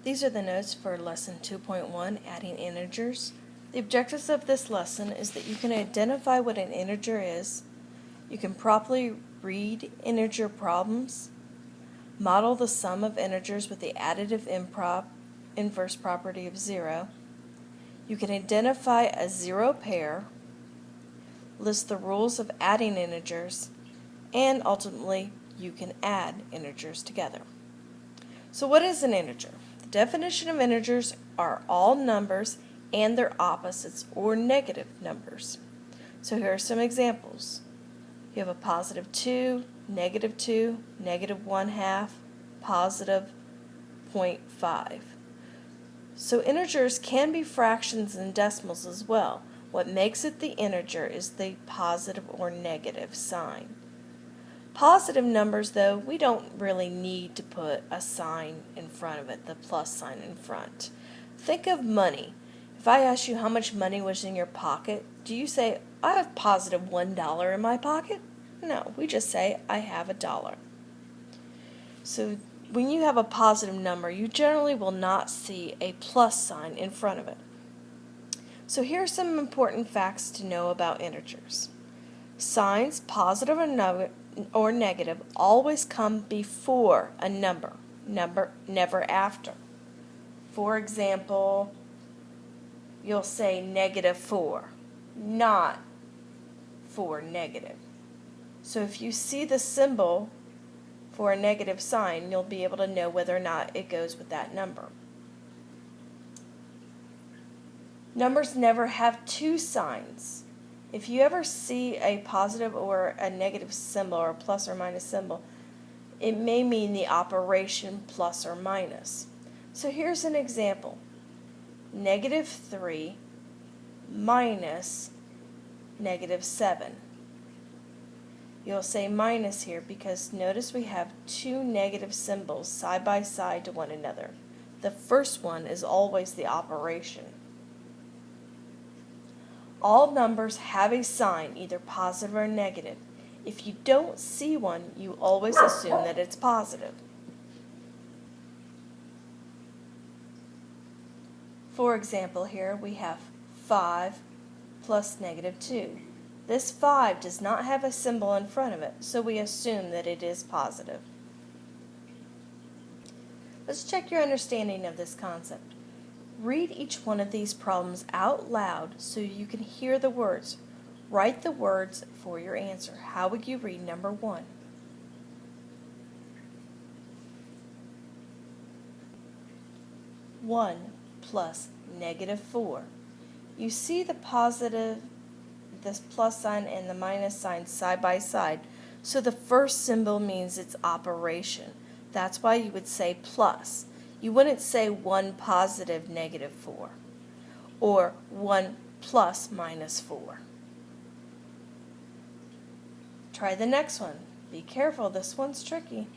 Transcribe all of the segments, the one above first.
These are the notes for Lesson 2.1, Adding Integers. The objectives of this lesson is that you can identify what an integer is, you can properly read integer problems, model the sum of integers with the additive inverse property of 0, you can identify a zero pair, list the rules of adding integers, and ultimately you can add integers together. So what is an integer? The definition of integers are all numbers and their opposites or negative numbers. So here are some examples. You have a positive 2, negative 1/2, positive 0.5. So integers can be fractions and decimals as well. What makes it the integer is the positive or negative sign. Positive numbers, though, we don't really need to put a sign in front of it, the plus sign in front. Think of money. If I ask you how much money was in your pocket, do you say, I have positive $1 in my pocket? No, we just say, I have $1. So when you have a positive number, you generally will not see a plus sign in front of it. So here are some important facts to know about integers. Signs, positive or negative, always come before a number, never after. For example, you'll say -4, not 4 negative. So if you see the symbol for a negative sign, you'll be able to know whether or not it goes with that number. Numbers never have two signs. If you ever see a positive or a negative symbol or a plus or minus symbol, it may mean the operation plus or minus. So here's an example. -3 minus -7. You'll say minus here because notice we have two negative symbols side by side to one another. The first one is always the operation. All numbers have a sign, either positive or negative. If you don't see one, you always assume that it's positive. For example, here we have 5 plus -2. This 5 does not have a symbol in front of it, so we assume that it is positive. Let's check your understanding of this concept. Read each one of these problems out loud so you can hear the words. Write the words for your answer. How would you read number 1? (1 plus -4). You see the positive, this plus sign, and the minus sign side by side, so the first symbol means it's operation. That's why you would say plus. You wouldn't say 1 positive -4 or 1 plus -4. Try the next one. Be careful, this one's tricky.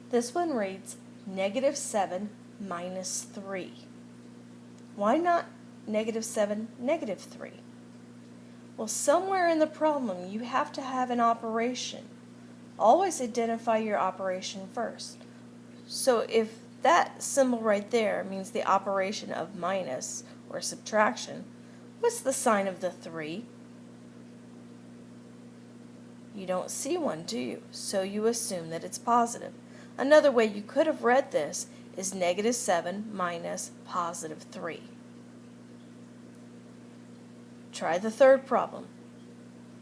This one reads -7 minus 3. Why not -7, -3? Well, somewhere in the problem you have to have an operation. Always identify your operation first. So if that symbol right there means the operation of minus or subtraction, what's the sign of the 3? You don't see one, do you? So you assume that it's positive. Another way you could have read this is -7 minus +3. Try the third problem.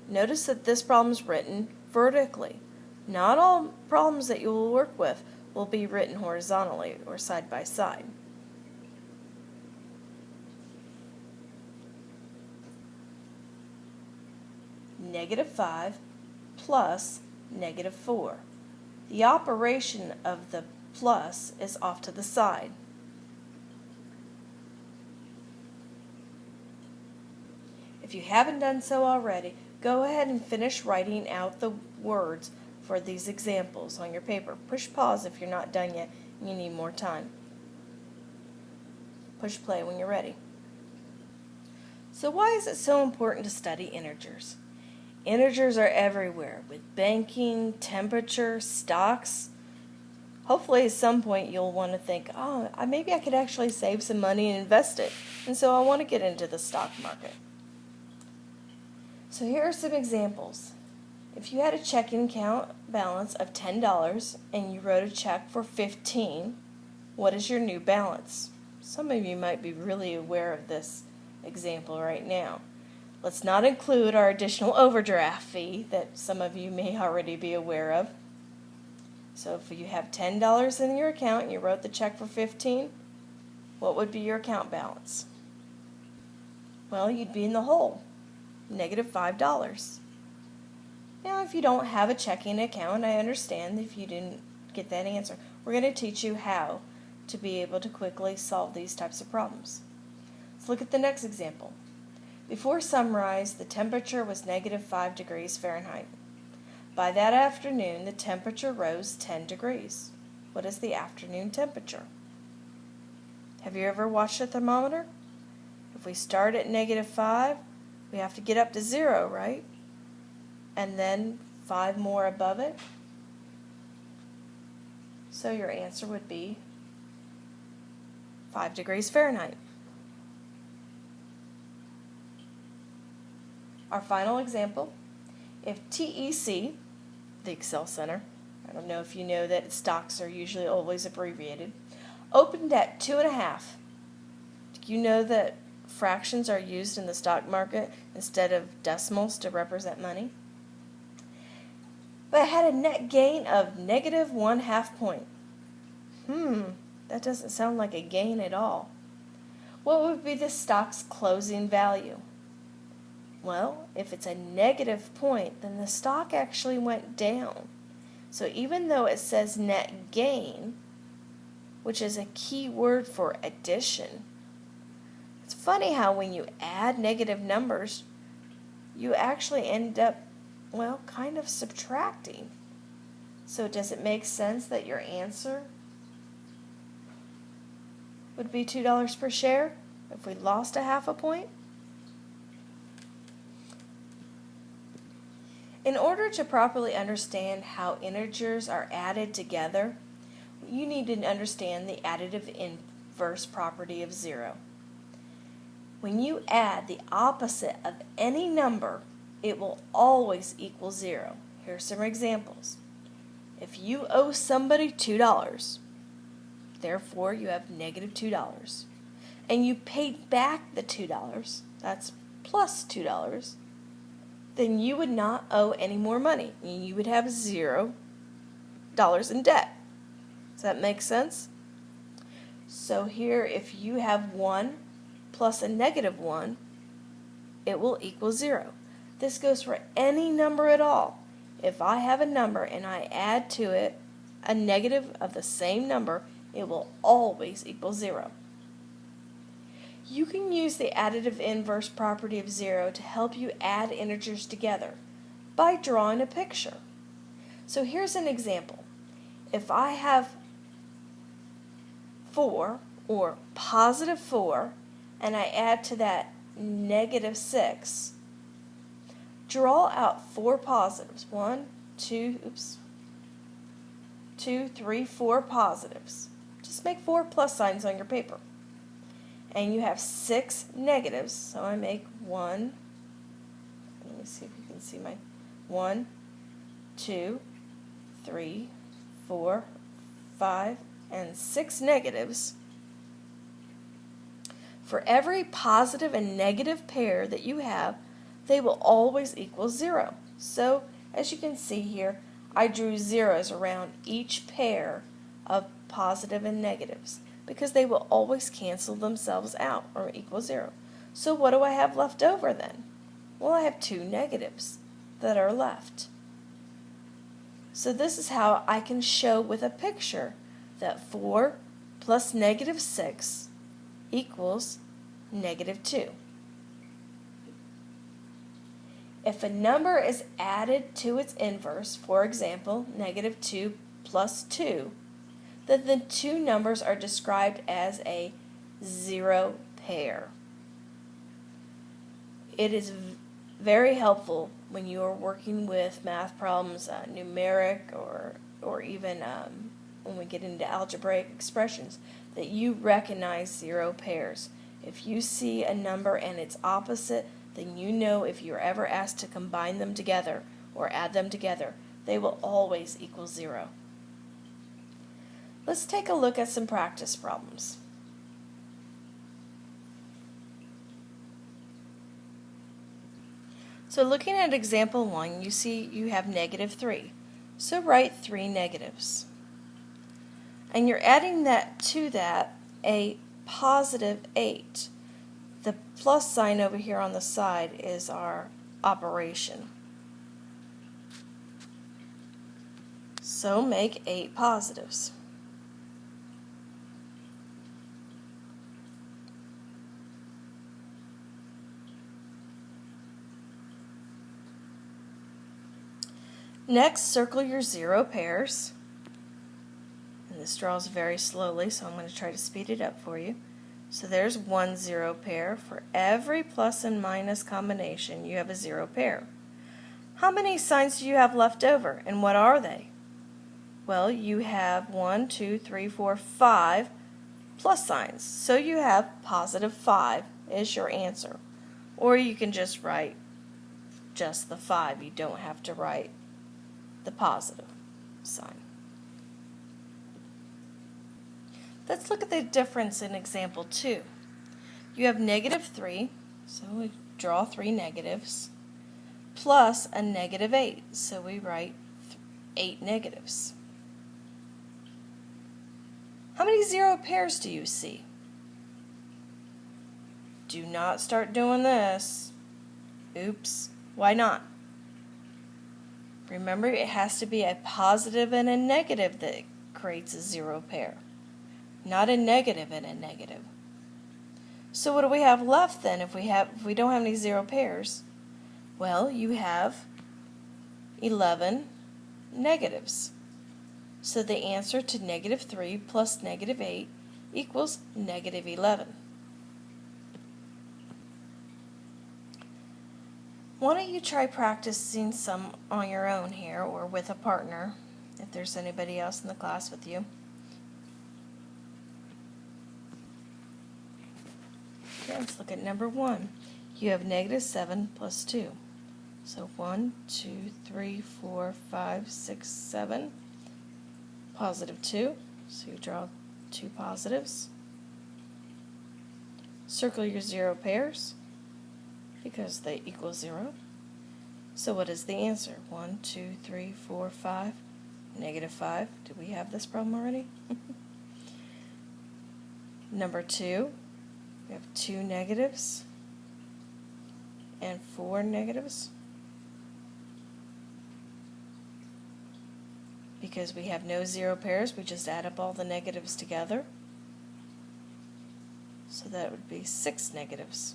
Notice that this problem is written vertically. Not all problems that you will work with will be written horizontally or side by side. -5 plus -4. The operation of the plus is off to the side. If you haven't done so already, go ahead and finish writing out the words for these examples on your paper. Push pause if you're not done yet and you need more time. Push play when you're ready. So why is it so important to study integers? Integers are everywhere with banking, temperature, stocks. Hopefully at some point you'll want to think, oh, maybe I could actually save some money and invest it, and so I want to get into the stock market. So here are some examples. If you had a checking account balance of $10 and you wrote a check for $15, what is your new balance? Some of you might be really aware of this example right now. Let's not include our additional overdraft fee that some of you may already be aware of. So if you have $10 in your account and you wrote the check for $15, what would be your account balance? Well, you'd be in the hole, -$5. Now, if you don't have a checking account, I understand if you didn't get that answer. We're going to teach you how to be able to quickly solve these types of problems. Let's look at the next example. Before sunrise, the temperature was -5 degrees Fahrenheit. By that afternoon, the temperature rose 10 degrees. What is the afternoon temperature? Have you ever watched a thermometer? If we start at -5, we have to get up to 0, right? And then 5 more above it. So your answer would be 5 degrees Fahrenheit. Our final example, if TEC, the Excel Center, I don't know if you know that stocks are usually always abbreviated, opened at 2.5. Do you know that fractions are used in the stock market instead of decimals to represent money? But it had a net gain of -1/2 point. That doesn't sound like a gain at all. What would be the stock's closing value? Well, if it's a negative point, then the stock actually went down. So even though it says net gain, which is a key word for addition, it's funny how when you add negative numbers, you actually end up, well, kind of subtracting. So does it make sense that your answer would be $2 per share if we lost 0.5 point? In order to properly understand how integers are added together, you need to understand the additive inverse property of 0. When you add the opposite of any number, it will always equal 0. Here are some examples. If you owe somebody $2, therefore you have -$2, and you paid back the $2, that's plus $2, then you would not owe any more money. You would have $0 in debt. Does that make sense? So here, if you have 1 plus a -1, it will equal 0. This goes for any number at all. If I have a number and I add to it a negative of the same number, it will always equal 0. You can use the additive inverse property of 0 to help you add integers together by drawing a picture. So here's an example. If I have 4 or +4 and I add to that -6, draw out 4 positives. 1, 2, 3, 4 positives. Just make 4 plus signs on your paper. And you have 6 negatives, so I make 1, let me see if you can see my 1, 2, 3, 4, 5, and 6 negatives. For every positive and negative pair that you have, they will always equal 0. So, as you can see here, I drew zeros around each pair of positive and negatives, because they will always cancel themselves out or equal 0. So what do I have left over then? Well, I have 2 negatives that are left. So this is how I can show with a picture that 4 plus -6 equals -2. If a number is added to its inverse, for example, -2 plus 2, then the two numbers are described as a 0 pair. It is very helpful when you are working with math problems, numeric or even when we get into algebraic expressions, that you recognize zero pairs. If you see a number and its opposite, then you know if you're ever asked to combine them together or add them together, they will always equal 0. Let's take a look at some practice problems. So looking at example 1, you see you have -3. So write 3 negatives. And you're adding that to that a +8. The plus sign over here on the side is our operation. So make 8 positives. Next, circle your 0 pairs. And this draws very slowly, so I'm going to try to speed it up for you. So there's 1 0 pair. For every plus and minus combination, you have a 0 pair. How many signs do you have left over, and what are they? Well, you have 1, 2, 3, 4, 5 plus signs. So you have +5 is your answer. Or you can just write just the 5. You don't have to write the positive sign. Let's look at the difference in example 2. You have -3, so we draw 3 negatives, plus a -8, so we write 8 negatives. How many 0 pairs do you see? Do not start doing this. Oops, why not? Remember, it has to be a positive and a negative that creates a 0 pair, not a negative and a negative. So what do we have left then if we don't have any 0 pairs? Well, you have 11 negatives. So the answer to -3 plus -8 equals -11. Why don't you try practicing some on your own here or with a partner, if there's anybody else in the class with you. Okay, let's look at number 1. You have -7 plus 2. So 1, 2, 3, 4, 5, 6, 7. +2. So you draw 2 positives. Circle your 0 pairs, because they equal 0. So what is the answer? 1, 2, 3, 4, 5, -5. Did we have this problem already? Number 2, we have 2 negatives and 4 negatives. Because we have no 0 pairs, we just add up all the negatives together. So that would be 6 negatives.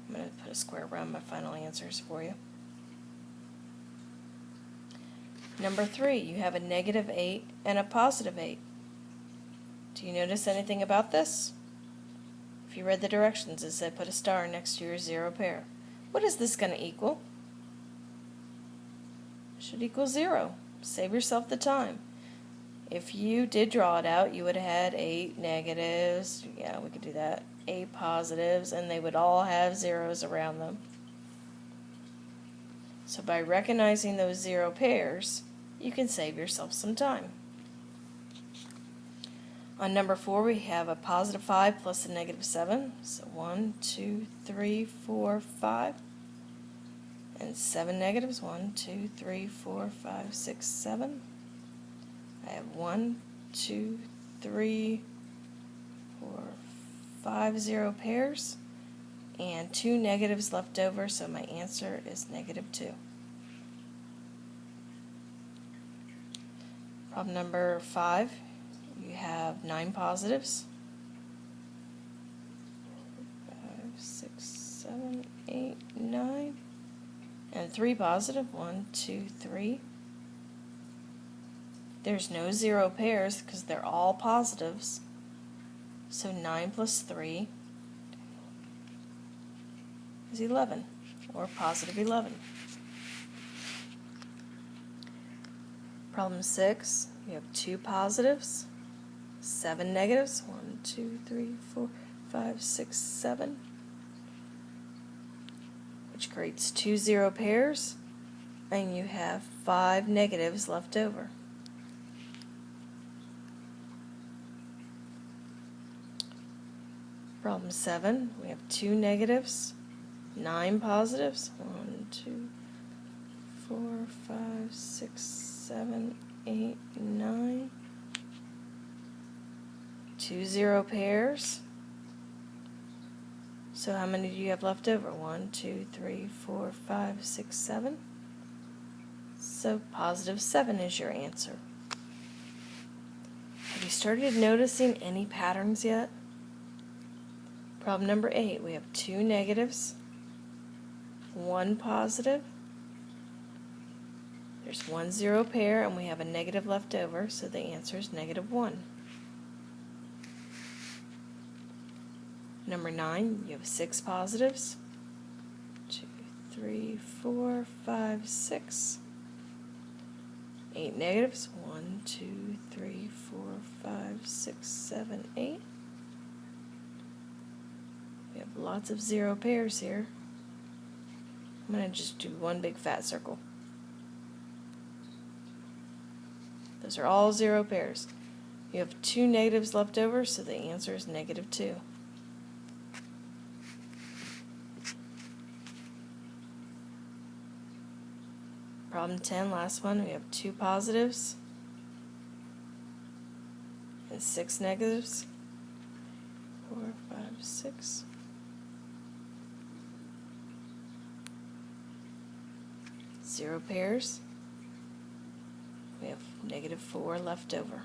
I'm going to put a square around my final answers for you. Number 3, you have a -8 and a +8. Do you notice anything about this? If you read the directions, it said put a star next to your 0 pair. What is this going to equal? It should equal 0. Save yourself the time. If you did draw it out, you would have had 8 negatives. Yeah, we could do that. 8 positives, and they would all have zeros around them. So by recognizing those 0 pairs, you can save yourself some time. On number 4, we have a +5 plus a -7. So 1, 2, 3, 4, 5. And 7 negatives. 1, 2, 3, 4, 5, 6, 7. I have 1, 2, 3, 4, 5 0 pairs and 2 negatives left over, so my answer is -2. Problem number 5, you have 9 positives. 5, 6, 7, 8, 9. And 3 positive. 1, 2, 3. There's no 0 pairs because they're all positives. So 9 plus 3 is 11, or +11. Problem 6, you have 2 positives, 7 negatives, 1, 2, 3, 4, 5, 6, 7, which creates 2 zero pairs, and you have 5 negatives left over. Problem 7, we have 2 negatives, 9 positives, 1, 2, 4, 5, 6, 7, 8, 9, 2 zero pairs. So how many do you have left over? 1, 2, 3, 4, 5, 6, 7. So positive 7 is your answer. Have you started noticing any patterns yet? Problem number 8, we have 2 negatives, 1 positive. There's 1 zero pair, and we have a negative left over, so the answer is -1. Number 9, you have 6 positives, 2, 3, 4, 5, 6. 8 negatives, 1, 2, 3, 4, 5, 6, 7, 8. We have lots of zero pairs here. I'm going to just do one big fat circle. Those are all zero pairs. You have 2 negatives left over, so the answer is -2. Problem 10, last one, we have 2 positives and 6 negatives. 4, 5, 6. Zero pairs. We have -4 left over.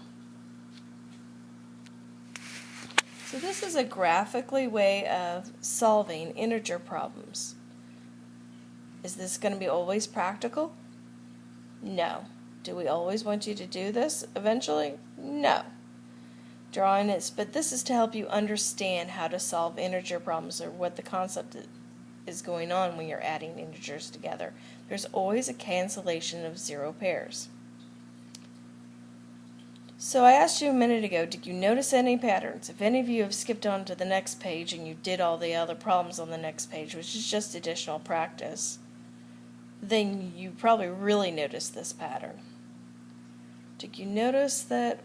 So this is a graphically way of solving integer problems. Is this going to be always practical? No. Do we always want you to do this eventually? No. Drawing is, but this is to help you understand how to solve integer problems, or what the concept is going on when you're adding integers together. There's always a cancellation of zero pairs. So I asked you a minute ago, did you notice any patterns? If any of you have skipped on to the next page and you did all the other problems on the next page, which is just additional practice, then you probably really noticed this pattern. Did you notice that,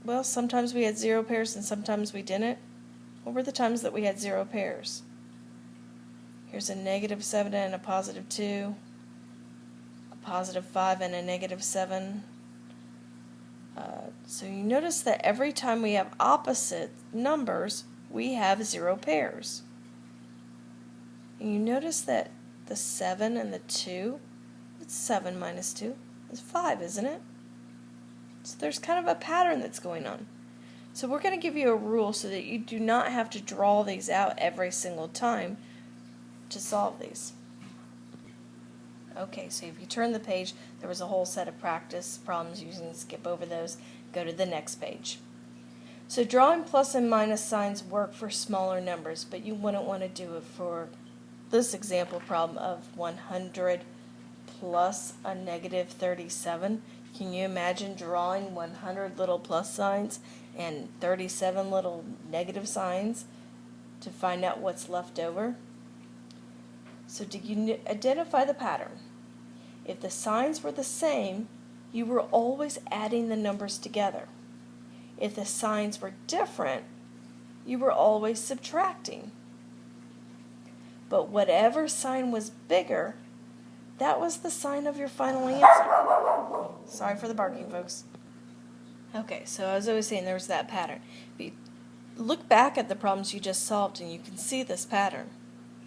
well, sometimes we had zero pairs and sometimes we didn't? What were the times that we had zero pairs? Here's a -7 and a +2, a +5 and a -7. So you notice that every time we have opposite numbers, we have zero pairs. And you notice that the 7 and the 2, it's 7 minus 2, is 5, isn't it? So there's kind of a pattern that's going on. So we're going to give you a rule so that you do not have to draw these out every single time to solve these. Okay, so if you turn the page, there was a whole set of practice problems. You can skip over those, go to the next page. So drawing plus and minus signs work for smaller numbers, but you wouldn't want to do it for this example problem of 100 plus a -37. Can you imagine drawing 100 little plus signs and 37 little negative signs to find out what's left over? So did you identify the pattern? If the signs were the same, you were always adding the numbers together. If the signs were different, you were always subtracting. But whatever sign was bigger, that was the sign of your final answer. Sorry for the barking, folks. Okay, so as I was saying, there was that pattern. If you look back at the problems you just solved, and you can see this pattern.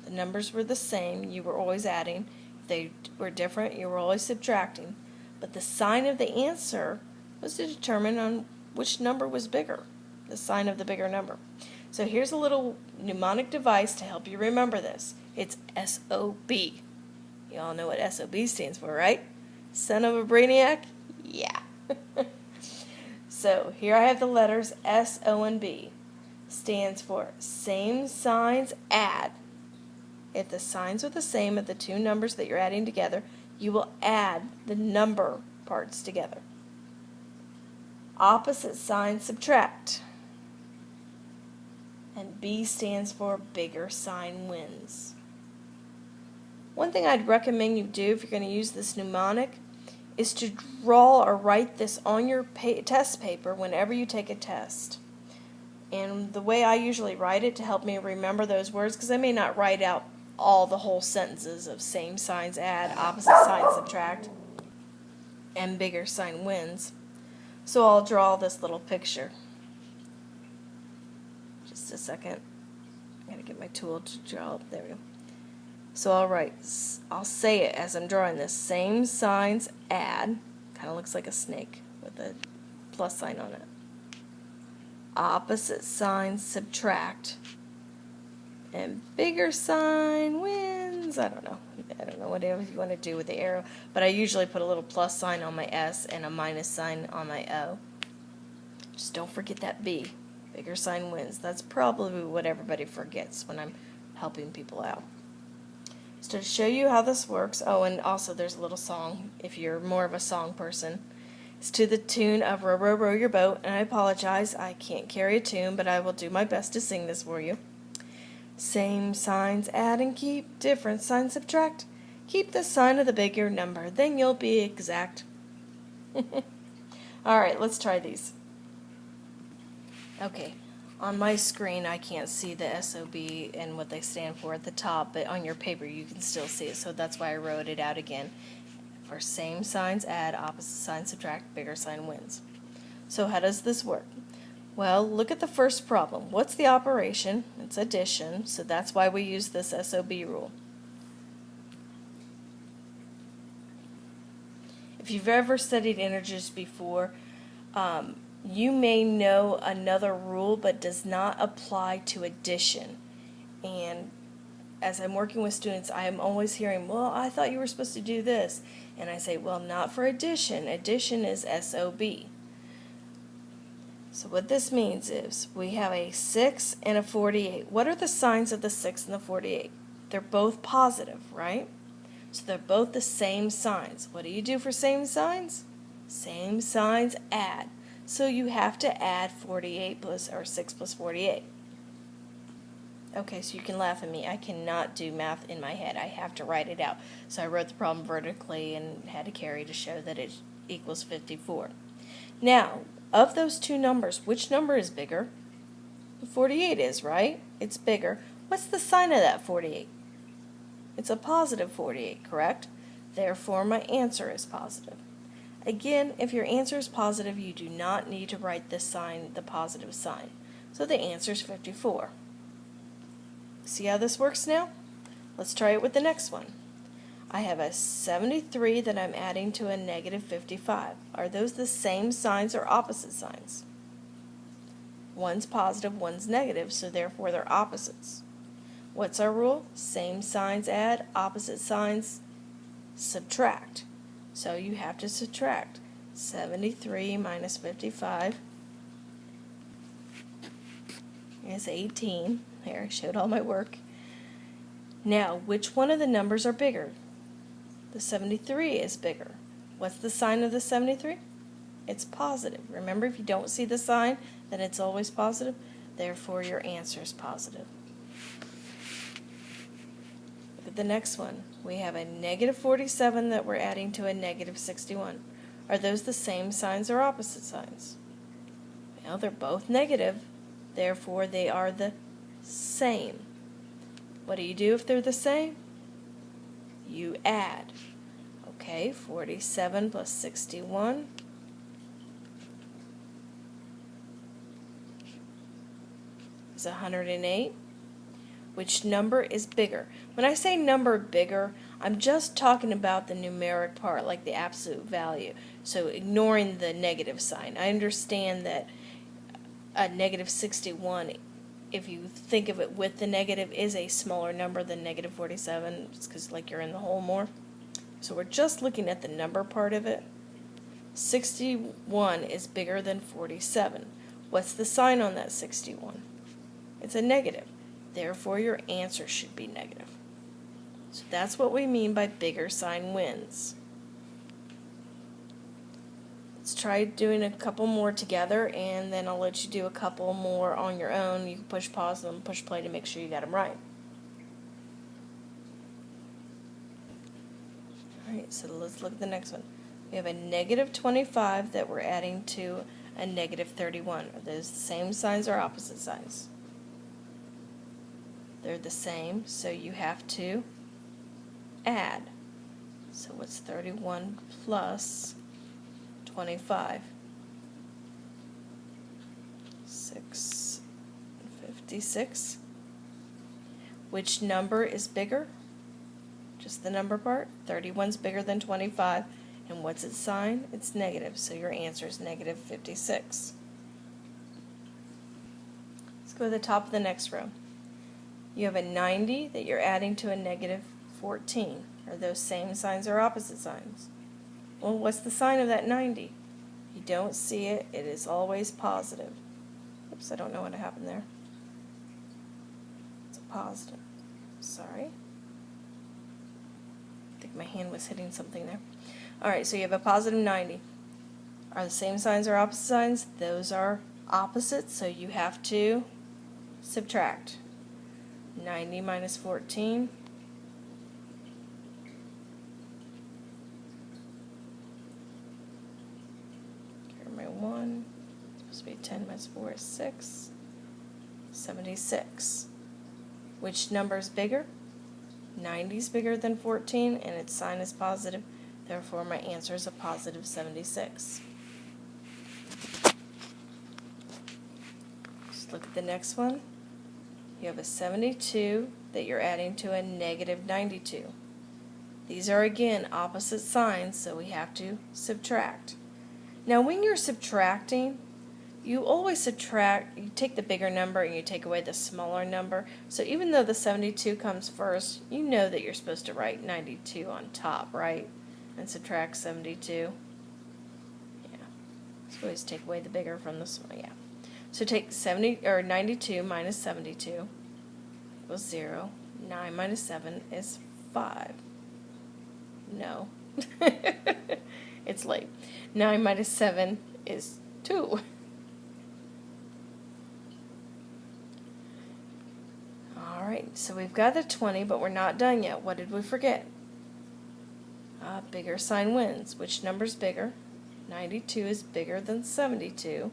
The numbers were the same, you were always adding. If they were different, you were always subtracting. But the sign of the answer was to determine on which number was bigger, the sign of the bigger number. So here's a little mnemonic device to help you remember this. It's SOB. You all know what SOB stands for, right? Son of a brainiac? Yeah. So here I have the letters S, O, and B. Stands for same signs add. If the signs are the same of the two numbers that you're adding together, you will add the number parts together. opposite sign subtract. And B stands for bigger sign wins. One thing I'd recommend you do if you're going to use this mnemonic is to draw or write this on your test paper whenever you take a test. And the way I usually write it to help me remember those words, because I may not write out all the whole sentences of same signs add, opposite signs subtract, and bigger sign wins. So I'll draw this little picture. Just a second. I gotta get my tool to draw. There we go. So I'll say it as I'm drawing this. Same signs add, kind of looks like a snake with a plus sign on it. Opposite signs subtract. And bigger sign wins. I don't know whatever you want to do with the arrow, but I usually put a little plus sign on my S and a minus sign on my O. Just don't forget that B. Bigger sign wins. That's probably what everybody forgets when I'm helping people out. So to show you how this works, oh, and also there's a little song if you're more of a song person. It's to the tune of Row, Row, Row Your Boat, and I apologize, I can't carry a tune, but I will do my best to sing this for you. Same signs add and keep, different signs subtract. Keep the sign of the bigger number, then you'll be exact. Alright, let's try these. Okay, on my screen I can't see the SOB and what they stand for at the top, but on your paper you can still see it, so that's why I wrote it out again. For same signs add, opposite signs subtract, bigger sign wins. So how does this work? Well, look at the first problem. What's the operation? It's addition, so that's why we use this SOB rule. If you've ever studied integers before, you may know another rule but does not apply to addition. And as I'm working with students, I am always hearing, well, I thought you were supposed to do this. And I say, well, not for addition. Addition is SOB. So what this means is we have a 6 and a 48. What are the signs of the 6 and the 48? They're both positive, right? So they're both the same signs. What do you do for same signs? Same signs add. So you have to add 48 plus, or 6 plus 48. Okay, so you can laugh at me. I cannot do math in my head. I have to write it out. So I wrote the problem vertically and had to carry to show that it equals 54. Now, of those two numbers, which number is bigger? The 48 is, right? It's bigger. What's the sign of that 48? It's a positive 48, correct? Therefore, my answer is positive. Again, if your answer is positive, you do not need to write this sign, the positive sign. So the answer is 54. See how this works now? Let's try it with the next one. I have a 73 that I'm adding to a negative 55. Are those the same signs or opposite signs? One's positive, one's negative, so therefore they're opposites. What's our rule? Same signs add, opposite signs subtract. So you have to subtract 73 minus 55 is 18. There, I showed all my work. Now, which one of the numbers are bigger? The 73 is bigger. What's the sign of the 73? It's positive. Remember, if you don't see the sign, then it's always positive. Therefore, your answer is positive. Look at the next one. We have a negative 47 that we're adding to a negative 61. Are those the same signs or opposite signs? Well, they're both negative. Therefore, they are the same. What do you do if they're the same? You add. Okay, 47 plus 61 is 108. Which number is bigger? When I say number bigger, I'm just talking about the numeric part, like the absolute value. So ignoring the negative sign. I understand that a negative 61, if you think of it with the negative, is a smaller number than negative 47. It's because like you're in the hole more. So we're just looking at the number part of it. 61 is bigger than 47. What's the sign on that 61? It's a negative. Therefore, your answer should be negative. So that's what we mean by bigger sign wins. Let's Let's try doing a couple more together, and then I'll let you do a couple more on your own. You can push pause and push play to make sure you got them right. Alright, so let's look at the next one. We have a negative 25 that we're adding to a negative 31. Are those the same signs or opposite signs? They're the same, so you have to add. So what's 31 plus 25? 656. Which number is bigger? Just the number part. 31's bigger than 25. And what's its sign? It's negative, so your answer is negative 56. Let's go to the top of the next row. You have a 90 that you're adding to a negative 14. Are those same signs or opposite signs? Well, what's the sign of that 90? You don't see it. It is always positive. Oops, I don't know what happened there. It's a positive. Sorry. I think my hand was hitting something there. Alright, so you have a positive 90. Are the same signs or opposite signs? Those are opposites, so you have to subtract. 90 minus 14. Here's my 1. It's supposed to be 10 minus 4 is 6. 76. Which number is bigger? 90 is bigger than 14, and its sign is positive. Therefore, my answer is a positive 76. Just look at the next one. You have a 72 that you're adding to a negative 92. These are, again, opposite signs, so we have to subtract. Now, when you're subtracting, you always subtract, you take the bigger number and you take away the smaller number. So even though the 72 comes first, you know that you're supposed to write 92 on top, right? And subtract 72. Yeah. So always take away the bigger from the small. Yeah. So take 92 minus 72 equals 0. 9 minus 7 is 5. No. It's late. 9 minus 7 is 2. Alright, so we've got the 20, but we're not done yet. What did we forget? Bigger sign wins. Which number's bigger? 92 is bigger than 72,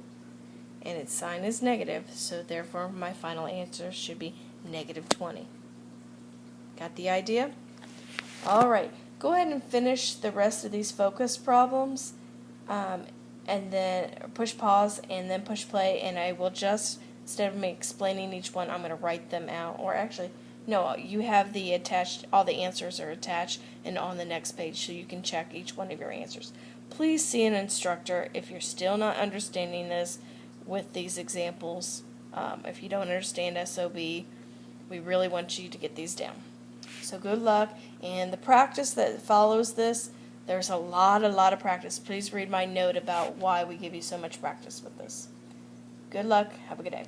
and its sign is negative, so therefore my final answer should be negative 20. Got the idea? Alright, go ahead and finish the rest of these focus problems, and then push pause and then push play, and I will just, instead of me explaining each one, I'm going to write them out. Or actually, no, you have the attached, all the answers are attached and on the next page, so you can check each one of your answers. Please see an instructor if you're still not understanding this with these examples. If you don't understand SOB, we really want you to get these down. So good luck, and the practice that follows this, there's a lot of practice. Please read my note about why we give you so much practice with this. Good luck. Have a good day.